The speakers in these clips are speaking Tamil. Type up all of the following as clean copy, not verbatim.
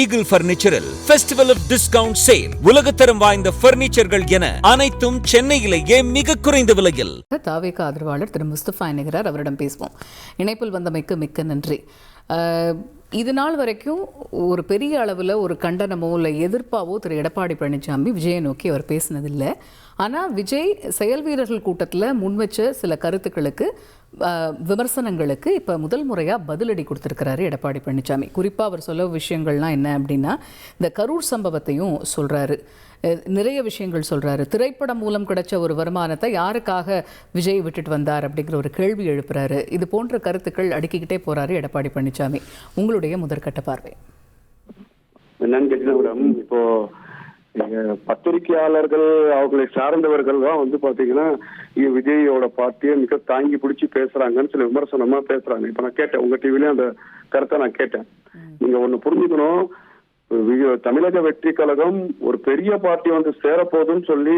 ஈகிள் பர்னிச்சரில் ஃபெஸ்டிவல் ஆஃப் டிஸ்கவுண்ட் சேல். உலகத்தரம் வாய்ந்த பர்னிச்சர்கள் என அனைத்தும் சென்னையிலேயே மிக குறைந்த விலையில். தாவேகா ஆதரவாளர் திரு முஸ்தபா இணைகிறார். அவரிடம் பேசுவோம். இணைப்பில் வந்தமைக்கு மிக்க நன்றி. இது நாள் வரைக்கும் ஒரு பெரிய அளவில் ஒரு கண்டனமோ இல்லை எதிர்ப்பாவோ திரு எடப்பாடி பழனிசாமி விஜயை நோக்கி அவர் பேசினதில்லை. ஆனால் விஜய் செயல் வீரர்கள் கூட்டத்தில் முன்வச்ச சில கருத்துக்களுக்கு, விமர்சனங்களுக்கு இப்போ முதல் முறையாக பதிலடி கொடுத்துருக்கிறாரு எடப்பாடி பழனிசாமி. குறிப்பாக அவர் சொல்ல விஷயங்கள்லாம் என்ன அப்படின்னா, இந்த கரூர் சம்பவத்தையும் சொல்கிறாரு, நிறைய விஷயங்கள் சொல்கிறாரு. திரைப்படம் மூலம் கிடைச்ச ஒரு வருமானத்தை யாருக்காக விஜய் விட்டுட்டு வந்தார் அப்படிங்கிற ஒரு கேள்வி எழுப்புறாரு. இது போன்ற கருத்துக்கள் அடுக்கிக்கிட்டே போகிறாரு எடப்பாடி பழனிசாமி. உங்களுடைய முதற்கட்ட பார்வை என்னன்னு கேட்டீங்கன்னா, இப்போ பத்திரிகையாளர்கள் அவர்களை சார்ந்தவர்கள் தான் பாத்தீங்கன்னா விஜயோட பார்ட்டியை மிக தாங்கி பிடிச்சி பேசுறாங்கன்னு சில விமர்சனமா பேசுறாங்க. இப்ப நான் கேட்டேன், உங்க டிவிலயும் அந்த கருத்தை நான் கேட்டேன். நீங்க ஒண்ணு புரிஞ்சுக்கணும், தமிழக வெற்றி கழகம் ஒரு பெரிய பார்ட்டி சேரப்போகுதுன்னு சொல்லி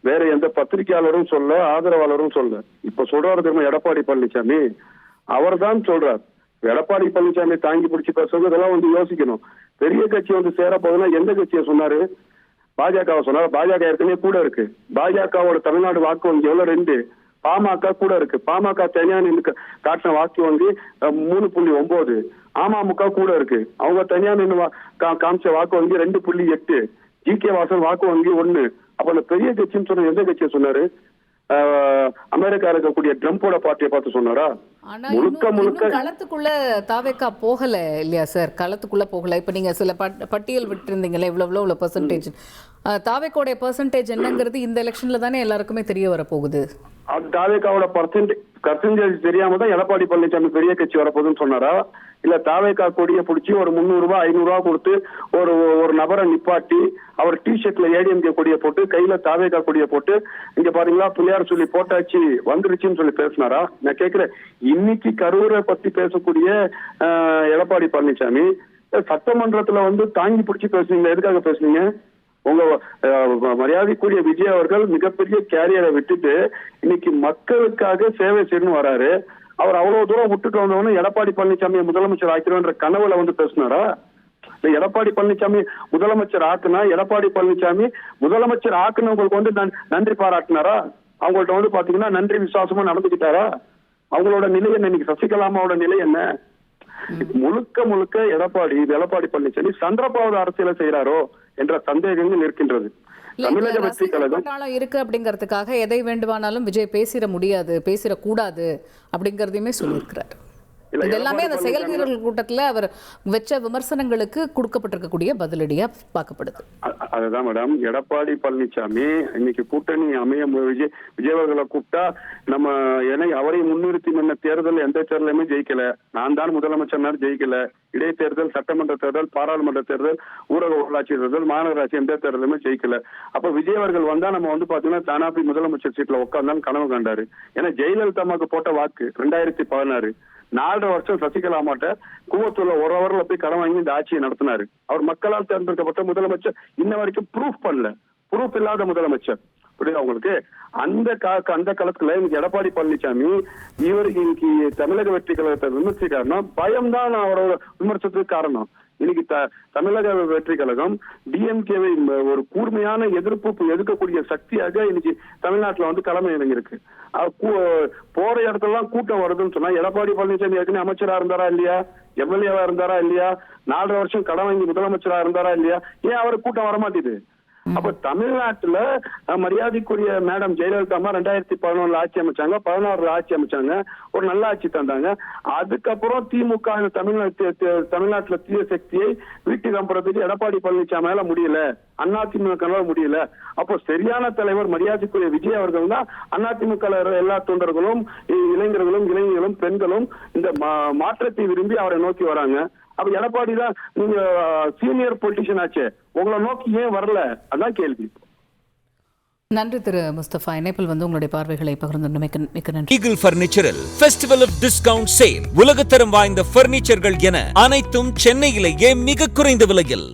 வேற எந்த பத்திரிகையாளரும் சொல்ல, ஆதரவாளரும் சொல்ல. இப்ப சொல்றாரு தெரியுமா எடப்பாடி பழனிசாமி, அவர் தான் சொல்றார். எடப்பாடி பழனிசாமி தாங்கி பிடிச்சி பேசுறது இதெல்லாம் யோசிக்கணும். பெரிய கட்சி சேரப்போகுதுன்னா எந்த கட்சியை சொன்னாரு? பாஜகவை சொன்னார். பாஜக ஏற்கனவே கூட இருக்கு. பாஜகவோட தமிழ்நாடு வாக்கு வங்கி எவ்வளவு 2, பாமக கூட இருக்கு. பாமக தனியா நின்று காட்டின வாக்கு வங்கி 3.9, அமமுக கூட இருக்கு. அவங்க தனியா நின்று காமிச்ச வாக்கு வங்கி 2.8, ஜி.கே. வாசன் வாக்கு வங்கி 1. அப்ப அந்த பெரிய கட்சின்னு சொன்ன எந்த கட்சியை சொன்னாரு? அமெரிக்கா இருக்கக்கூடிய ட்ரம்போட பார்ட்டியை பார்த்து சொன்னாரா? முழுக்க களத்துக்குள்ள தாவேகா போகல இல்லையா சார்? களத்துக்குள்ள போகல. இப்ப நீங்க சில பட்டியல் விட்டுருந்தீங்களே, இவ்வளவு பெர்சன்டேஜ், தாவேக்காவுடைய பெர்சன்டேஜ் என்னங்கிறது இந்த எலெக்ஷன்ல தானே எல்லாருக்குமே தெரிய வர போகுது. தாவேக்காவோட பர்சன்டேஜ் தெரியாம தான் எடப்பாடி பழனிசாமி பெரிய கட்சி வரப்போகுதுன்னு சொன்னாரா? இல்ல தாவேக்கா கொடியை பிடிச்சி ஒரு 300 ரூபாய் 500 ரூபாய் கொடுத்து ஒரு நபரை நிப்பாட்டி அவர் டிஷர்ட்ல ஏடிஎம்கே கொடியை போட்டு கையில தாவேக்கா கொடியை போட்டு இங்க பாத்தீங்களா பிள்ளையார் சொல்லி போட்டாச்சு வந்துருச்சுன்னு சொல்லி பேசினாரா? நான் கேட்கிறேன், இன்னைக்கு கரூரை பத்தி பேசக்கூடிய எடப்பாடி பழனிசாமி சட்டமன்றத்துல தாங்கி பிடிச்சி பேசுனீங்க. எதுக்காக பேசுனீங்க? உங்க மரியாதைக்குரிய விஜய் அவர்கள் மிகப்பெரிய கேரியரை விட்டுட்டு இன்னைக்கு மக்களுக்காக சேவை செய்யணும் வராரு. அவர் அவ்வளவு தூரம் விட்டுட்டு வந்தவொன்னு எடப்பாடி பழனிசாமியை முதலமைச்சர் ஆக்கிறோன்ற கனவுல பேசினாரா? எடப்பாடி பழனிசாமி முதலமைச்சர் ஆக்குனா, எடப்பாடி பழனிசாமி முதலமைச்சர் ஆக்குனவங்களுக்கு நன்றி பாராட்டினாரா? அவங்கள்ட்ட பாத்தீங்கன்னா நன்றி விசுவாசமா நடந்துகிட்டாரா? அவங்களோட நிலை என்ன? இன்னைக்கு சசிகலாமாவோட நிலை என்ன? முழுக்க எடப்பாடி பழனிசாமி சந்திரபாவத அரசியலை செய்யறாரோ என்ற சந்தேகங்கள் இருக்கின்றது. தமிழக வெற்றி கழகம் இருக்கு அப்படிங்கறதுக்காக எதை வேண்டுமானாலும் விஜய் பேசிட முடியாது, பேசிடக்கூடாது அப்படிங்கறதையுமே சொல்லியிருக்கிறார். இதெல்லாமே அந்த செயல் வீரர்கள் கூட்டத்துல அவர் வச்ச விமர்சனங்களுக்கு கொடுக்கப்பட்டிருக்கக்கூடிய பதிலடியா பார்க்கப்படுது. அதுதான் மேடம், எடப்பாடி பழனிசாமி இன்னைக்கு கூட்டணி அமைய விஜய் அவர்களை கூப்பிட்டா நம்ம அவரை முன்னிறுத்தி முன்ன தேர்தல் எந்த தேர்தலுமே ஜெயிக்கல. நான் தான் முதலமைச்சர் ஜெயிக்கல. இடைத்தேர்தல், சட்டமன்ற தேர்தல், பாராளுமன்ற தேர்தல், ஊரக உள்ளாட்சி தேர்தல், மாநகராட்சி எந்த தேர்தலுமே ஜெயிக்கல. அப்ப விஜய் அவர்கள் வந்தா நம்ம பாத்தீங்கன்னா தானாப்பி முதலமைச்சர் சீட்ல உட்கார்ந்தான்னு கனவு கண்டாரு. ஏன்னா ஜெயலலிதா அம்மாக்கு போட்ட வாக்கு 2016, 4 வருஷம் சசிகலாமாட்ட கூவத்தூர்ல ஒரு ஹவர்ல போய் கடன் வாங்கி இந்த ஆட்சியை நடத்தினாரு. அவர் மக்களால் தேர்ந்தெடுக்கப்பட்ட முதலமைச்சர். இன்ன வரைக்கும் ப்ரூஃப் இல்லாத முதலமைச்சர். புரியுது அவங்களுக்கு? அந்த காலத்துல இன்னைக்கு எடப்பாடி பழனிசாமி இன்னைக்கு தமிழக வெற்றி கழகத்தை விமர்சிக்காருன்னா பயம்தான் அவரோட விமர்சனத்துக்கு காரணம். இன்னைக்கு தமிழக வெற்றி கழகம் டிஎம்கேவை ஒரு கூர்மையான எதிர்க்கக்கூடிய சக்தியாக இன்னைக்கு தமிழ்நாட்டுல களமை இறங்கிருக்கு. போற இடத்துலாம் கூட்டம் வருதுன்னு சொன்னா எடப்பாடி பழனிசாமி ஏற்கனவே அமைச்சரா இருந்தாரா இல்லையா? எம்எல்ஏவா இருந்தாரா இல்லையா? 4 வருஷம் கடன் வாங்கி முதலமைச்சரா இருந்தாரா இல்லையா? ஏன் அவருக்கு கூட்டம் வரமாட்டேது? அப்ப தமிழ்நாட்டுல மரியாதைக்குரிய மேடம் ஜெயலலிதா அம்மா 2011 ஆட்சி அமைச்சாங்க, 16 ஆட்சி அமைச்சாங்க, ஒரு நல்ல ஆட்சி தந்தாங்க. அதுக்கப்புறம் திமுக தமிழ்நாட்டுல தீய சக்தியை வீட்டுக்கு அனுப்புறதுக்கு எடப்பாடி பழனிசாமியால முடியல, அதிமுக முடியல. அப்போ சரியான தலைவர் மரியாதைக்குரிய விஜய் அவர்கள் தான் அதிமுக எல்லா தொண்டர்களும் இளைஞர்களும் பெண்களும் இந்த மாற்றத்தை விரும்பி அவரை நோக்கி வராங்க. அப்ப எடப்பாடி தான் நீங்க சீனியர் பொலிட்டிஷியன் ஆச்சு, உங்களை நோக்கி ஏன் வரல? அதான் கேள்வி. நன்றி திரு முஸ்தபா. இணைப்பில் உங்களுடைய பார்வைகளை பகிர்ந்து மிக்க நன்றி. ஈகிள் பர்னிச்சரில் ஃபெஸ்டிவல் ஆஃப் டிஸ்கவுண்ட் சேல். உலகத்தரம் வாய்ந்த பர்னிச்சர்கள் என அனைத்தும் சென்னையிலேயே மிக குறைந்த விலையில்.